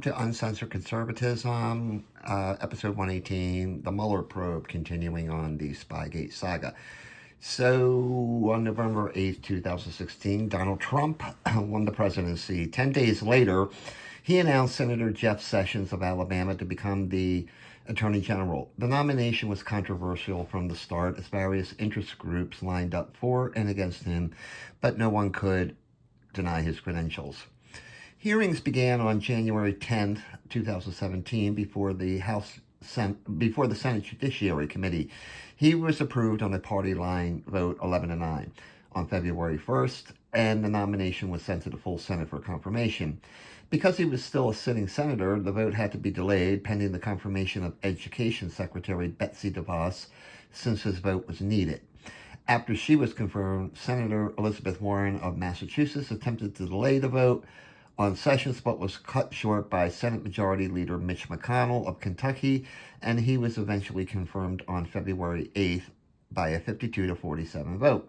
To Uncensored Conservatism, episode 118, the Mueller probe, continuing on the Spygate saga. So, on November 8th, 2016, Donald Trump won the presidency. 10 days later, he announced Senator Jeff Sessions of Alabama to become the Attorney General. The nomination was controversial from the start as various interest groups lined up for and against him, but no one could deny his credentials. Hearings began on January 10th, 2017, before the Senate Judiciary Committee. He was approved on a party line vote 11-9 on February 1st, and the nomination was sent to the full Senate for confirmation. Because he was still a sitting senator, the vote had to be delayed pending the confirmation of Education Secretary Betsy DeVos, since his vote was needed. After she was confirmed, Senator Elizabeth Warren of Massachusetts attempted to delay the vote on Sessions, but was cut short by Senate Majority Leader Mitch McConnell of Kentucky, and he was eventually confirmed on February 8th by a 52-47 vote.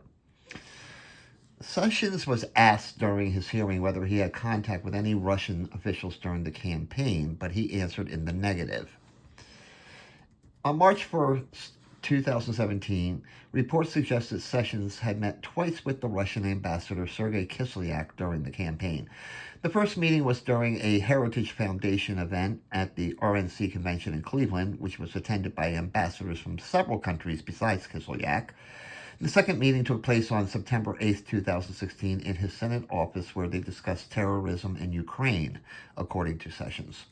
Sessions was asked during his hearing whether he had contact with any Russian officials during the campaign, but he answered in the negative. On March 1st, 2017, reports suggest that Sessions had met twice with the Russian ambassador Sergei Kislyak during the campaign. The first meeting was during a Heritage Foundation event at the RNC convention in Cleveland, which was attended by ambassadors from several countries besides Kislyak. The second meeting took place on September 8, 2016, in his Senate office, where they discussed terrorism in Ukraine, according to Sessions.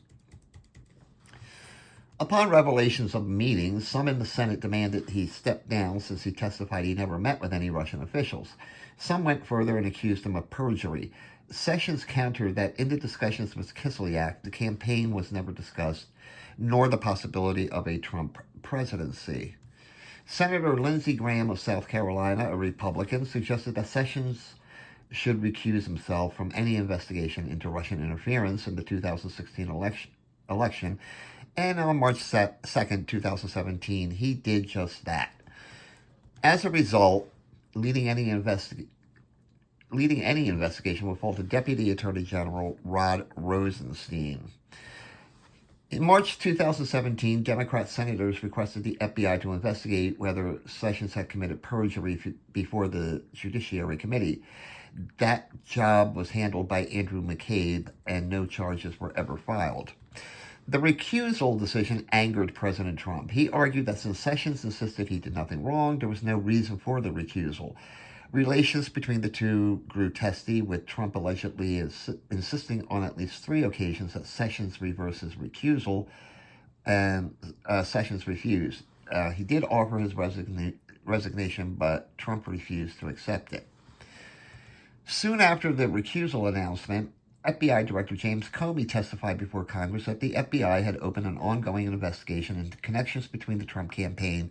Upon revelations of meetings, some in the Senate demanded he step down since he testified he never met with any Russian officials. Some went further and accused him of perjury. Sessions countered that in the discussions with Kislyak, the campaign was never discussed, nor the possibility of a Trump presidency. Senator Lindsey Graham of South Carolina, a Republican, suggested that Sessions should recuse himself from any investigation into Russian interference in the 2016 election. And on March 2nd, 2017, he did just that. As a result, leading any investigation would fall to Deputy Attorney General Rod Rosenstein. In March 2017, Democrat senators requested the FBI to investigate whether Sessions had committed perjury before the Judiciary Committee. That job was handled by Andrew McCabe, and no charges were ever filed. The recusal decision angered President Trump. He argued that since Sessions insisted he did nothing wrong, there was no reason for the recusal. Relations between the two grew testy, with Trump allegedly insisting on at least 3 occasions that Sessions reverse his recusal, and Sessions refused. He did offer his resignation, but Trump refused to accept it. Soon after the recusal announcement, FBI Director James Comey testified before Congress that the FBI had opened an ongoing investigation into connections between the Trump campaign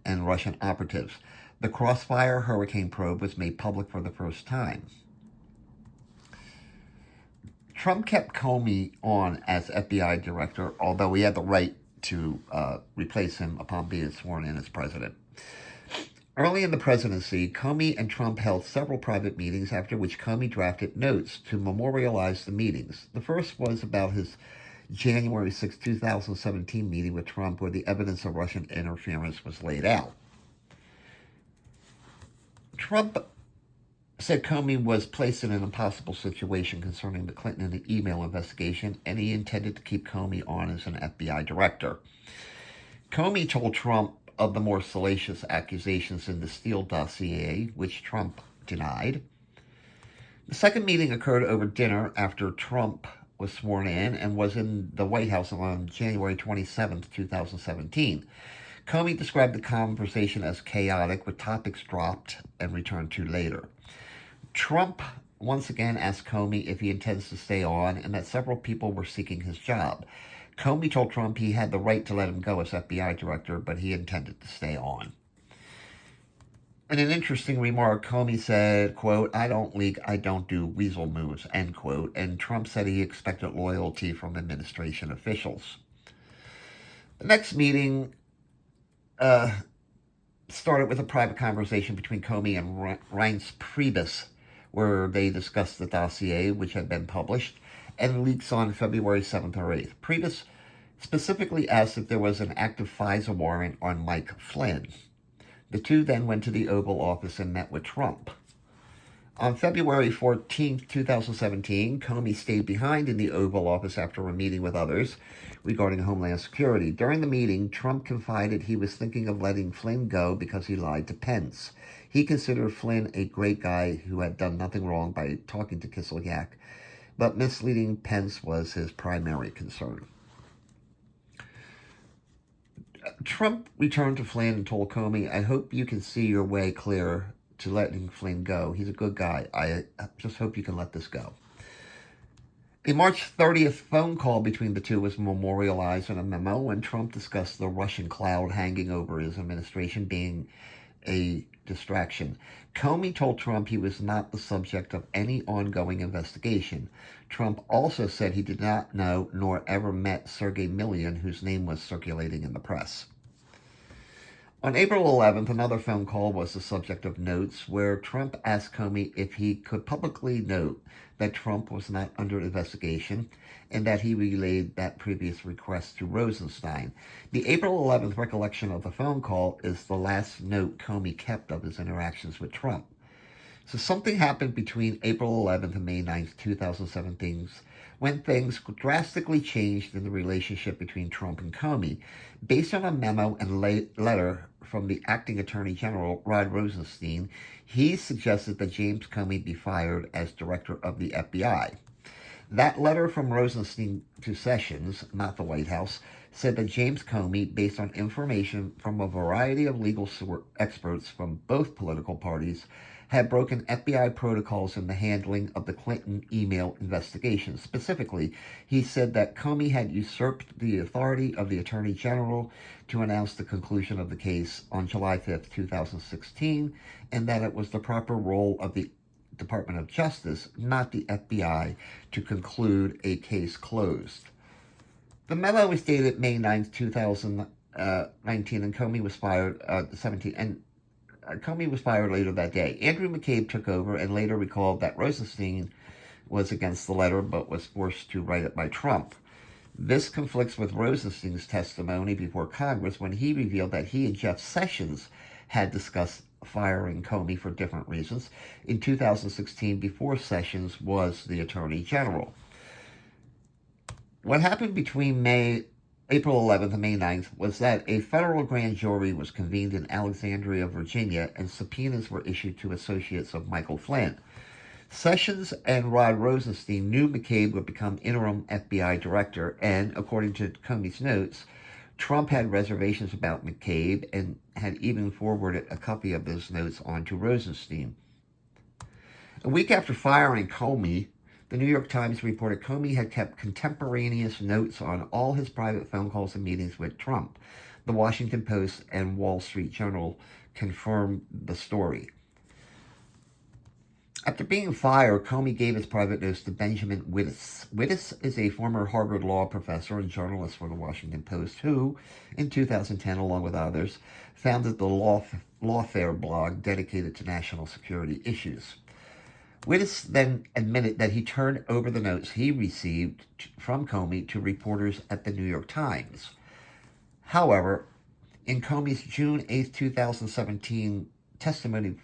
and Russian operatives. The Crossfire Hurricane probe was made public for the first time. Trump kept Comey on as FBI director, although he had the right to replace him upon being sworn in as president. Early in the presidency, Comey and Trump held several private meetings, after which Comey drafted notes to memorialize the meetings. The first was about his January 6, 2017 meeting with Trump, where the evidence of Russian interference was laid out. Trump said Comey was placed in an impossible situation concerning the Clinton email investigation, and he intended to keep Comey on as an FBI director. Comey told Trump of the more salacious accusations in the Steele dossier, which Trump denied. The second meeting occurred over dinner after Trump was sworn in and was in the White House on January 27, 2017. Comey described the conversation as chaotic, with topics dropped and returned to later. Trump once again asked Comey if he intends to stay on, and that several people were seeking his job. Comey told Trump he had the right to let him go as FBI director, but he intended to stay on. In an interesting remark, Comey said, quote, "I don't leak, I don't do weasel moves," end quote, and Trump said he expected loyalty from administration officials. The next meeting started with a private conversation between Comey and Reince Priebus, where they discussed the dossier, which had been published. and leaks on February 7th or 8th. Priebus specifically asked if there was an active FISA warrant on Mike Flynn. The two then went to the Oval Office and met with Trump. On February 14, 2017, Comey stayed behind in the Oval Office after a meeting with others regarding Homeland Security. During the meeting, Trump confided he was thinking of letting Flynn go because he lied to Pence. He considered Flynn a great guy who had done nothing wrong by talking to Kislyak, but misleading Pence was his primary concern. Trump returned to Flynn and told Comey, "I hope you can see your way clear to letting Flynn go. He's a good guy. I just hope you can let this go." A March 30th phone call between the two was memorialized in a memo, and Trump discussed the Russian cloud hanging over his administration being a distraction. Comey told Trump he was not the subject of any ongoing investigation. Trump also said he did not know nor ever met Sergei Millian, whose name was circulating in the press. On April 11th, another phone call was the subject of notes, where Trump asked Comey if he could publicly note that Trump was not under investigation and that he relayed that previous request to Rosenstein. The April 11th recollection of the phone call is the last note Comey kept of his interactions with Trump. So something happened between April 11th and May 9th, 2017, when things drastically changed in the relationship between Trump and Comey. Based on a memo and letter from the acting Attorney General, Rod Rosenstein, he suggested that James Comey be fired as director of the FBI. That letter from Rosenstein to Sessions, not the White House, said that James Comey, based on information from a variety of legal experts from both political parties, had broken FBI protocols in the handling of the Clinton email investigation. Specifically, he said that Comey had usurped the authority of the Attorney General to announce the conclusion of the case on July 5th, 2016, and that it was the proper role of the Department of Justice, not the FBI, to conclude a case closed. The memo was dated May 9th, 2019, and Comey was fired Comey was fired later that day. Andrew McCabe took over and later recalled that Rosenstein was against the letter but was forced to write it by Trump. This conflicts with Rosenstein's testimony before Congress when he revealed that he and Jeff Sessions had discussed firing Comey for different reasons in 2016 before Sessions was the Attorney General. What happened between April 11th and May 9th was that a federal grand jury was convened in Alexandria, Virginia, and subpoenas were issued to associates of Michael Flynn. Sessions and Rod Rosenstein knew McCabe would become interim FBI director, and according to Comey's notes, Trump had reservations about McCabe and had even forwarded a copy of those notes on to Rosenstein. A week after firing Comey, the New York Times reported Comey had kept contemporaneous notes on all his private phone calls and meetings with Trump. The Washington Post and Wall Street Journal confirmed the story. After being fired, Comey gave his private notes to Benjamin Wittes. Wittes is a former Harvard law professor and journalist for the Washington Post who, in 2010, along with others, founded the Lawfare blog dedicated to national security issues. Wittes then admitted that he turned over the notes he received from Comey to reporters at the New York Times. However, in Comey's June 8, 2017 testimony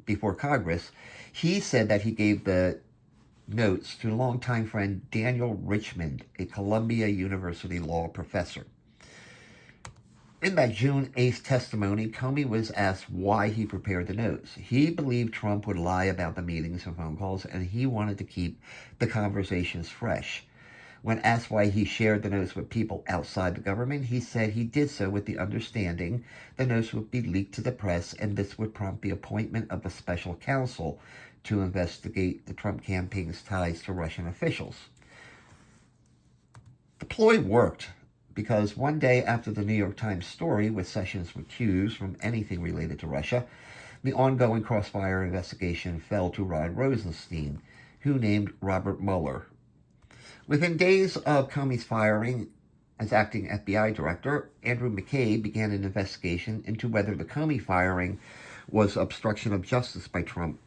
before Congress, he said that he gave the notes to longtime friend Daniel Richmond, a Columbia University law professor. In that June 8th testimony, Comey was asked why he prepared the notes. He believed Trump would lie about the meetings and phone calls, and he wanted to keep the conversations fresh. When asked why he shared the notes with people outside the government, he said he did so with the understanding the notes would be leaked to the press, and this would prompt the appointment of a special counsel to investigate the Trump campaign's ties to Russian officials. The ploy worked, because one day after the New York Times story, with Sessions recused from anything related to Russia, the ongoing crossfire investigation fell to Rod Rosenstein, who named Robert Mueller. Within days of Comey's firing as acting FBI director, Andrew McCabe began an investigation into whether the Comey firing was obstruction of justice by Trump.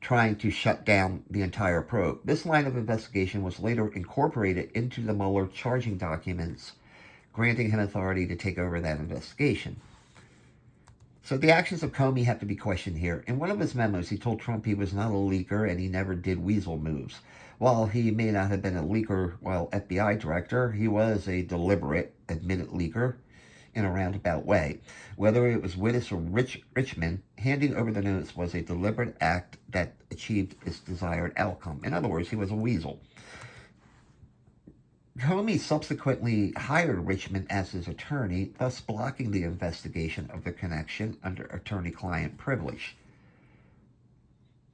trying to shut down the entire probe. This line of investigation was later incorporated into the Mueller charging documents, granting him authority to take over that investigation. So the actions of Comey have to be questioned here. In one of his memos, he told Trump he was not a leaker and he never did weasel moves. While he may not have been a leaker while FBI director, he was a deliberate, admitted leaker in a roundabout way. Whether it was Wittes or Richmond, handing over the notes was a deliberate act that achieved its desired outcome. In other words, he was a weasel. Comey subsequently hired Richmond as his attorney, thus blocking the investigation of the connection under attorney-client privilege.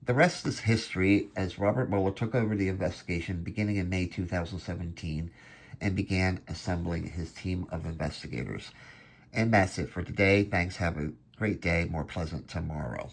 The rest is history as Robert Mueller took over the investigation beginning in May 2017 and began assembling his team of investigators. And that's it for today. Thanks. Have a great day. More pleasant tomorrow.